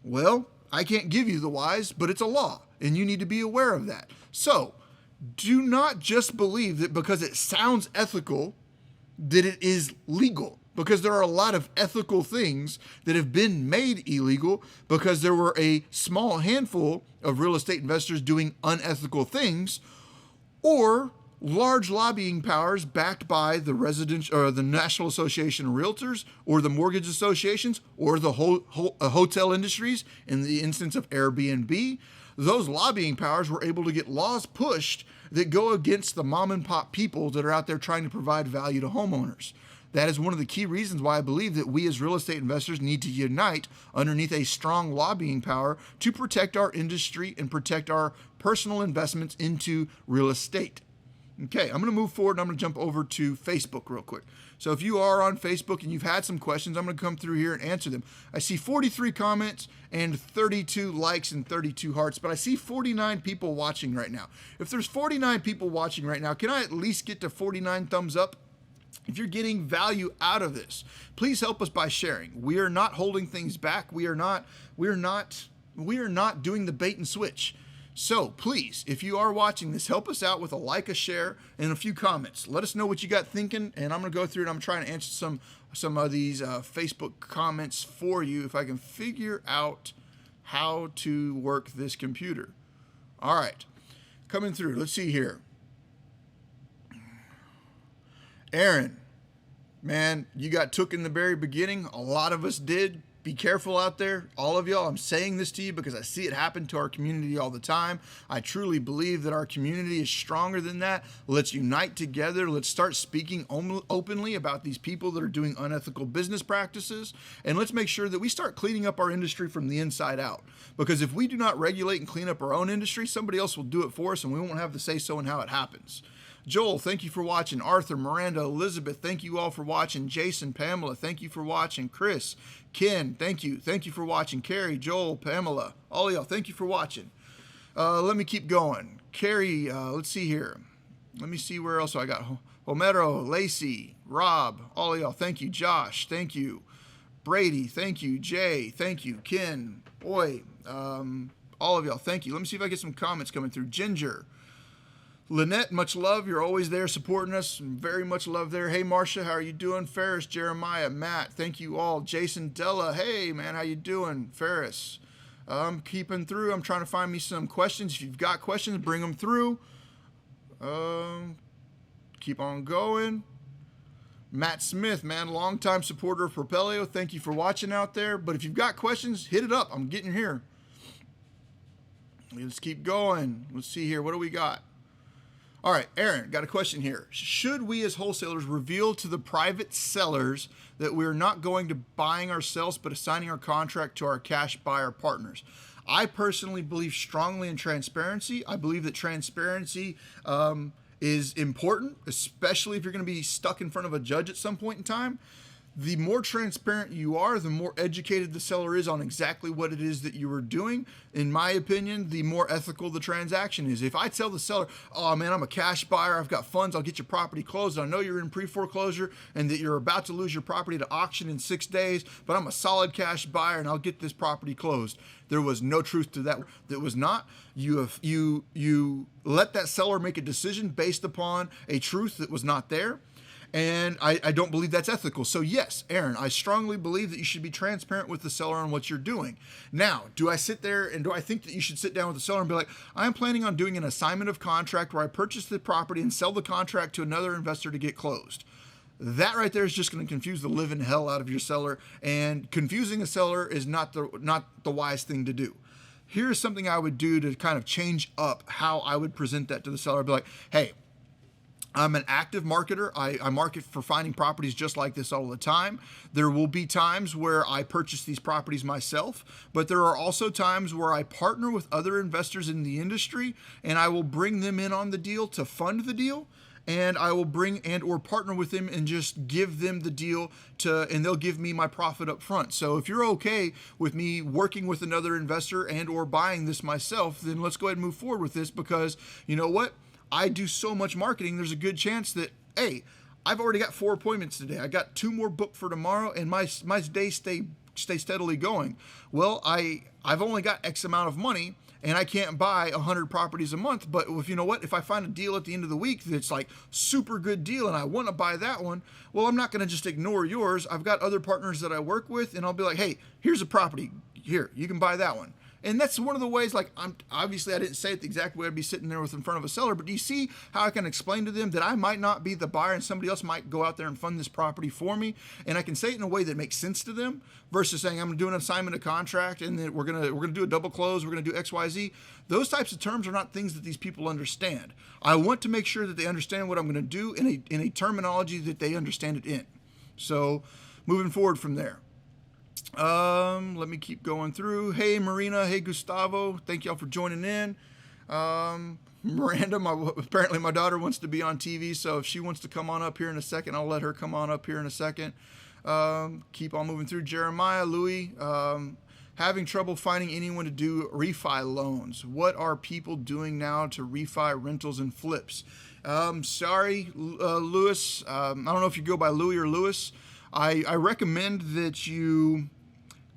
Well, I can't give you the whys, but it's a law, and you need to be aware of that. So, do not just believe that because it sounds ethical that it is legal, because there are a lot of ethical things that have been made illegal because there were a small handful of real estate investors doing unethical things, or large lobbying powers backed by the the National Association of Realtors, or the mortgage associations, or the hotel industries. In the instance of Airbnb, those lobbying powers were able to get laws pushed that go against the mom and pop people that are out there trying to provide value to homeowners. That is one of the key reasons why I believe that we as real estate investors need to unite underneath a strong lobbying power to protect our industry and protect our personal investments into real estate. Okay, I'm going to move forward and I'm going to jump over to Facebook real quick. So if you are on Facebook and you've had some questions, I'm going to come through here and answer them. I see 43 comments and 32 likes and 32 hearts, but I see 49 people watching right now. If there's 49 people watching right now, can I at least get to 49 thumbs up? If you're getting value out of this, please help us by sharing. We are not holding things back. We are not doing the bait and switch. So please, if you are watching this, help us out with a like, a share, and a few comments. Let us know what you got thinking, and I'm going to go through it. I'm trying to answer some of these Facebook comments for you if I can figure out how to work this computer. All right, coming through. Let's see here. Aaron, man, you got took in the very beginning. A lot of us did. Be careful out there. All of y'all, I'm saying this to you because I see it happen to our community all the time. I truly believe that our community is stronger than that. Let's unite together. Let's start speaking openly about these people that are doing unethical business practices. And let's make sure that we start cleaning up our industry from the inside out. Because if we do not regulate and clean up our own industry, somebody else will do it for us and we won't have the say-so in how it happens. Joel, thank you for watching. Arthur, Miranda, Elizabeth, thank you all for watching. Jason, Pamela, thank you for watching. Chris, Ken, thank you. Thank you for watching. Carrie, Joel, Pamela, all of y'all, thank you for watching. Let me keep going. Carrie, let's see here. Let me see where else I got. Homero, Lacey, Rob, all of y'all, thank you. Josh, thank you. Brady, thank you. Jay, thank you. Ken, boy, all of y'all, thank you. Let me see if I get some comments coming through. Ginger, Lynette, much love. You're always there supporting us. Very much love there. Hey, Marcia, how are you doing? Ferris, Jeremiah, Matt, thank you all. Jason, Della, hey, man, how you doing? Ferris, I'm keeping through. I'm trying to find me some questions. If you've got questions, bring them through. Keep on going. Matt Smith, man, longtime supporter of Propelio. Thank you for watching out there. But if you've got questions, hit it up. I'm getting here. Let's keep going. Let's see here. What do we got? All right, Aaron, got a question here. Should we as wholesalers reveal to the private sellers that we're not going to buying ourselves but assigning our contract to our cash buyer partners? I personally believe strongly in transparency. I believe that transparency is important, especially if you're going to be stuck in front of a judge at some point in time. The more transparent you are, the more educated the seller is on exactly what it is that you are doing. In my opinion, the more ethical the transaction is. If I tell the seller, oh man, I'm a cash buyer, I've got funds, I'll get your property closed, I know you're in pre-foreclosure and that you're about to lose your property to auction in 6 days, but I'm a solid cash buyer and I'll get this property closed. There was no truth to that. That was not. You let that seller make a decision based upon a truth that was not there. And I don't believe that's ethical. So yes, Aaron, I strongly believe that you should be transparent with the seller on what you're doing. Now, do I sit there and do I think that you should sit down with the seller and be like, I'm planning on doing an assignment of contract where I purchase the property and sell the contract to another investor to get closed? That right there is just going to confuse the living hell out of your seller, and confusing a seller is not the wise thing to do. Here's something I would do to kind of change up how I would present that to the seller. I'd be like, hey, I'm an active marketer. I market for finding properties just like this all the time. There will be times where I purchase these properties myself, but there are also times where I partner with other investors in the industry and I will bring them in on the deal to fund the deal. And I will bring and or partner with them and just give them the deal and they'll give me my profit up front. So if you're okay with me working with another investor and or buying this myself, then let's go ahead and move forward with this, because you know what? I do so much marketing, there's a good chance that, hey, I've already got 4 appointments today. I got 2 more booked for tomorrow, and my days stay steadily going. Well, I've only got X amount of money, and I can't buy 100 properties a month. But if you know what, if I find a deal at the end of the week that's like super good deal, and I want to buy that one, well, I'm not going to just ignore yours. I've got other partners that I work with, and I'll be like, hey, here's a property. Here, you can buy that one. And that's one of the ways, like, obviously I didn't say it the exact way I'd be sitting there with in front of a seller, but do you see how I can explain to them that I might not be the buyer and somebody else might go out there and fund this property for me? And I can say it in a way that makes sense to them versus saying I'm doing an assignment of to and that we're gonna do a double close, we're gonna do XYZ. Those types of terms are not things that these people understand. I want to make sure that they understand what I'm gonna do in a terminology that they understand it in. So moving forward from there. Let me keep going through. Hey, Marina. Hey, Gustavo. Thank y'all for joining in. Miranda, apparently my daughter wants to be on TV, so if she wants to come on up here in a second, I'll let her come on up here in a second. Keep on moving through. Jeremiah, Louis, having trouble finding anyone to do refi loans. What are people doing now to refi rentals and flips? Sorry, Louis. I don't know if you go by Louis or Louis. I recommend that you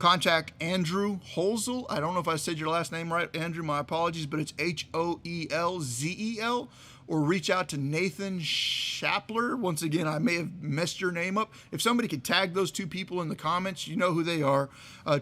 contact Andrew Holzel. I don't know if I said your last name right, Andrew. My apologies, but it's Hoelzel. Or reach out to Nathan Shapler. Once again, I may have messed your name up. If somebody could tag those 2 people in the comments, you know who they are.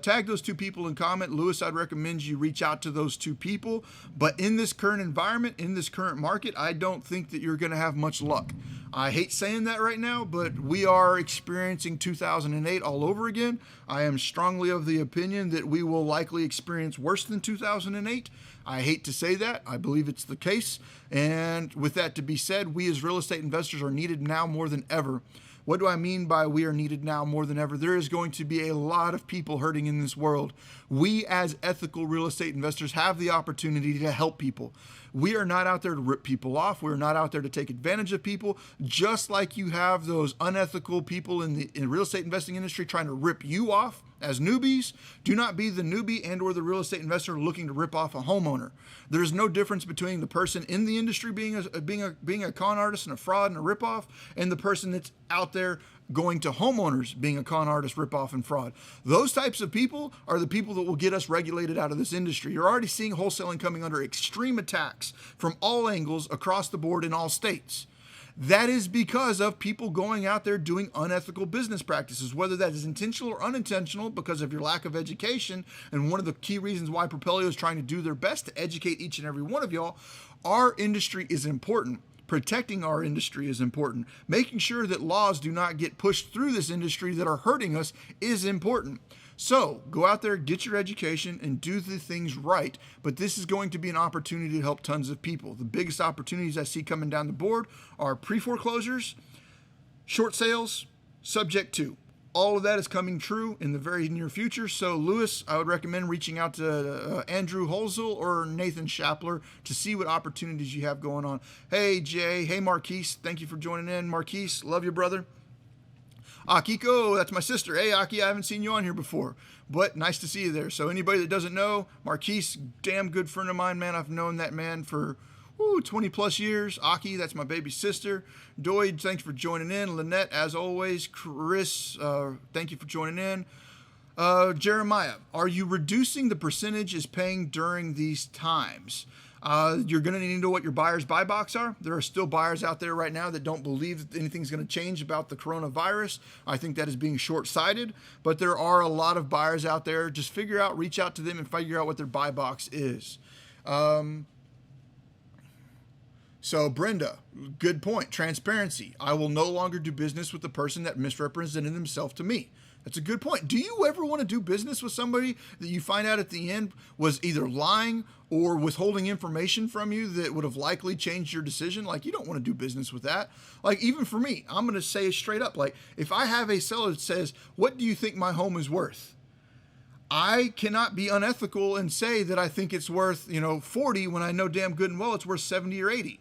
Tag those 2 people in comment. Louis, I'd recommend you reach out to those 2 people. But in this current environment, in this current market, I don't think that you're going to have much luck. I hate saying that right now, but we are experiencing 2008 all over again. I am strongly of the opinion that we will likely experience worse than 2008. I hate to say that. I believe it's the case. And with that to be said, we as real estate investors are needed now more than ever. What do I mean by we are needed now more than ever? There is going to be a lot of people hurting in this world. We as ethical real estate investors have the opportunity to help people. We are not out there to rip people off. We're not out there to take advantage of people, just like you have those unethical people in the real estate investing industry trying to rip you off as newbies. Do not be the newbie and or the real estate investor looking to rip off a homeowner. There's no difference between the person in the industry being a con artist and a fraud and a ripoff, and the person that's out there going to homeowners being a con artist, ripoff, and fraud. Those types of people are the people that will get us regulated out of this industry. You're already seeing wholesaling coming under extreme attacks from all angles across the board in all states. That is because of people going out there doing unethical business practices, whether that is intentional or unintentional because of your lack of education. And one of the key reasons why Propelio is trying to do their best to educate each and every one of y'all, our industry is important. Protecting our industry is important. Making sure that laws do not get pushed through this industry that are hurting us is important. So go out there, get your education, and do the things right. But this is going to be an opportunity to help tons of people. The biggest opportunities I see coming down the board are pre-foreclosures, short sales, subject to. All of that is coming true in the very near future. So, Louis, I would recommend reaching out to Andrew Holzel or Nathan Shapler to see what opportunities you have going on. Hey, Jay. Hey, Marquise. Thank you for joining in. Marquise, love you, brother. Akiko, that's my sister. Hey, Aki, I haven't seen you on here before, but nice to see you there. So anybody that doesn't know, Marquise, damn good friend of mine, man. I've known that man for 20 plus years. Aki, that's my baby sister. Doyd, thanks for joining in. Lynette, as always. Chris, thank you for joining in. Jeremiah, are you reducing the percentage is paying during these times? You're going to need to know what your buyer's buy box are. There are still buyers out there right now that don't believe that anything's going to change about the coronavirus. I think that is being short-sighted, but there are a lot of buyers out there. Just reach out to them and figure out what their buy box is. So Brenda, good point. Transparency. I will no longer do business with the person that misrepresented themselves to me. That's a good point. Do you ever want to do business with somebody that you find out at the end was either lying or withholding information from you that would have likely changed your decision? Like, you don't want to do business with that. Like, even for me, I'm going to say straight up, like, if I have a seller that says, what do you think my home is worth? I cannot be unethical and say that I think it's worth, 40 when I know damn good and well it's worth 70 or 80.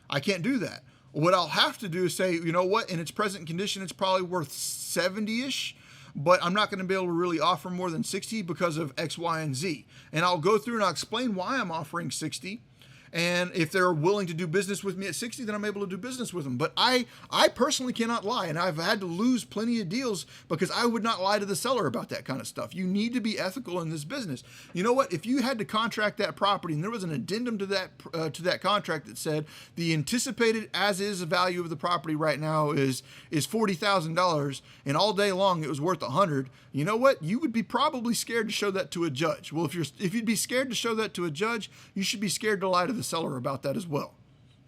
I can't do that. What I'll have to do is say, you know what, in its present condition, it's probably worth 70-ish. But I'm not going to be able to really offer more than 60 because of X, Y, and Z. And I'll go through and I'll explain why I'm offering 60. And if they're willing to do business with me at 60, then I'm able to do business with them. But I personally cannot lie. And I've had to lose plenty of deals because I would not lie to the seller about that kind of stuff. You need to be ethical in this business. You know what? If you had to contract that property and there was an addendum to that contract that said the anticipated as is value of the property right now is $40,000 and all day long it was worth $100, you know what? You would be probably scared to show that to a judge. Well, if you'd be scared to show that to a judge, you should be scared to lie to the seller about that as well.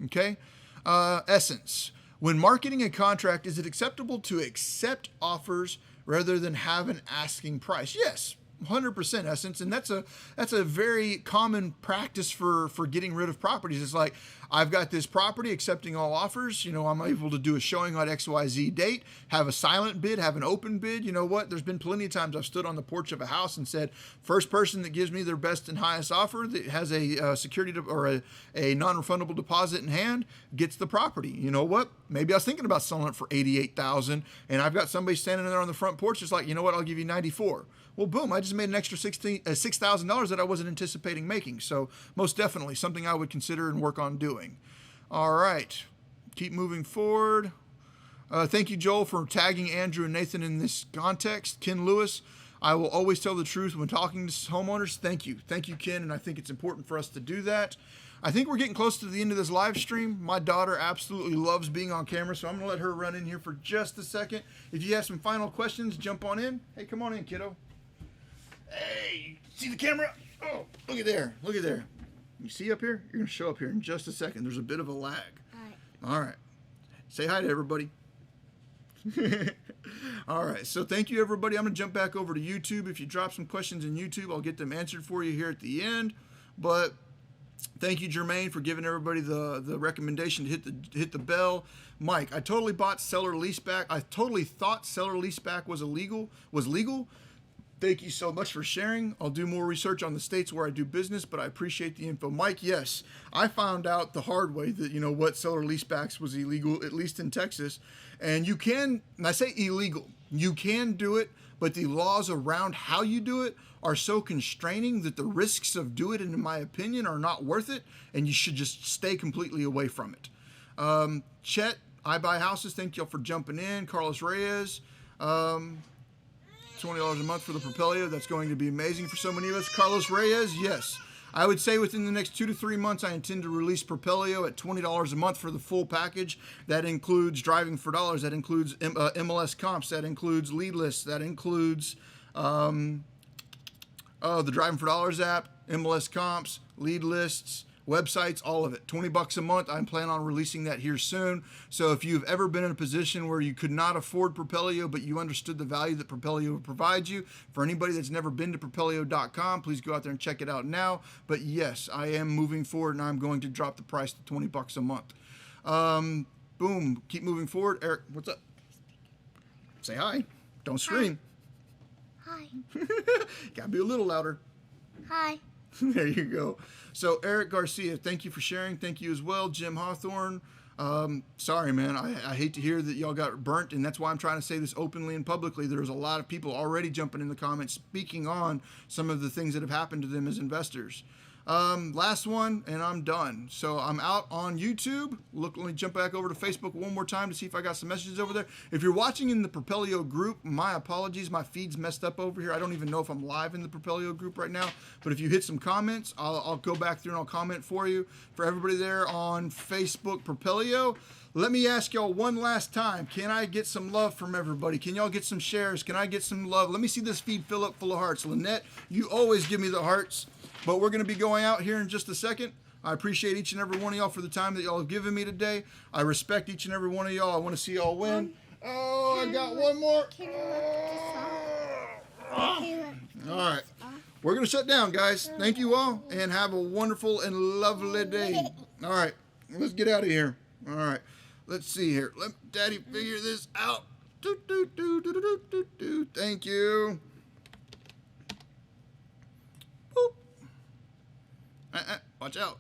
Okay. Essence. When marketing a contract, is it acceptable to accept offers rather than have an asking price? Yes. 100% Essence. And that's a very common practice for getting rid of properties. It's like, I've got this property accepting all offers. I'm able to do a showing on XYZ date, have a silent bid, have an open bid. You know what? There's been plenty of times I've stood on the porch of a house and said, first person that gives me their best and highest offer that has a security or a non-refundable deposit in hand gets the property. You know what? Maybe I was thinking about selling it for $88,000 and I've got somebody standing there on the front porch just like, you know what? I'll give you $94,000. Well, boom, I just made an extra $6,000 that I wasn't anticipating making. So most definitely something I would consider and work on doing. All right, keep moving forward. Thank you, Joel, for tagging Andrew and Nathan in this context. Ken Lewis, I will always tell the truth when talking to homeowners. Thank you, Ken, and I think it's important for us to do that. I think we're getting close to the end of this live stream. My daughter absolutely loves being on camera, so I'm going to let her run in here for just a second. If you have some final questions, jump on in. Hey, come on in, kiddo. Hey, see the camera? Oh, look at there. You see up here? You're going to show up here in just a second. There's a bit of a lag. All right. Say hi to everybody. All right. So thank you, everybody. I'm going to jump back over to YouTube. If you drop some questions in YouTube, I'll get them answered for you here at the end. But thank you, Jermaine, for giving everybody the recommendation to hit the bell. Mike, I totally bought seller leaseback. I totally thought seller leaseback was legal. Thank you so much for sharing. I'll do more research on the states where I do business, but I appreciate the info. Mike, yes, I found out the hard way that, seller leasebacks was illegal, at least in Texas. And you can, and I say illegal, you can do it, but the laws around how you do it are so constraining that the risks of doing it, in my opinion, are not worth it, and you should just stay completely away from it. Chet, I Buy Houses, thank y'all for jumping in. Carlos Reyes, $20 a month for the Propelio. That's going to be amazing for so many of us. Carlos Reyes, yes. I would say within the next 2 to 3 months, I intend to release Propelio at $20 a month for the full package. That includes driving for dollars. That includes MLS comps. That includes lead lists. That includes the Driving for Dollars app, MLS comps, lead lists, websites, all of it. $20 a month. I'm planning on releasing that here soon. So if you've ever been in a position where you could not afford Propelio, but you understood the value that Propelio provides you, for anybody that's never been to Propelio.com, please go out there and check it out now. But yes, I am moving forward and I'm going to drop the price to $20 a month. Boom. Keep moving forward. Eric, what's up? Say hi. Don't scream. Hi. Gotta be a little louder. Hi. There you go. So Eric Garcia, thank you for sharing. Thank you as well. Jim Hawthorne, Sorry, man. I hate to hear that y'all got burnt, and that's why I'm trying to say this openly and publicly. There's a lot of people already jumping in the comments speaking on some of the things that have happened to them as investors. Last one, and I'm done. So I'm out on YouTube. Let me jump back over to Facebook one more time to see if I got some messages over there. If you're watching in the Propelio group, my apologies. My feed's messed up over here. I don't even know if I'm live in the Propelio group right now. But if you hit some comments, I'll go back through and I'll comment for you. For everybody there on Facebook Propelio, let me ask y'all one last time. Can I get some love from everybody? Can y'all get some shares? Can I get some love? Let me see this feed fill up full of hearts. Lynette, you always give me the hearts. But we're going to be going out here in just a second. I appreciate each and every one of y'all for the time that y'all have given me today. I respect each and every one of y'all. I want to see y'all win. Oh, I got one more. All right. We're going to shut down, guys. Thank you all, and have a wonderful and lovely day. All right. Let's get out of here. All right. Let's see here. Let Daddy figure this out. Thank you. Boop. Watch out.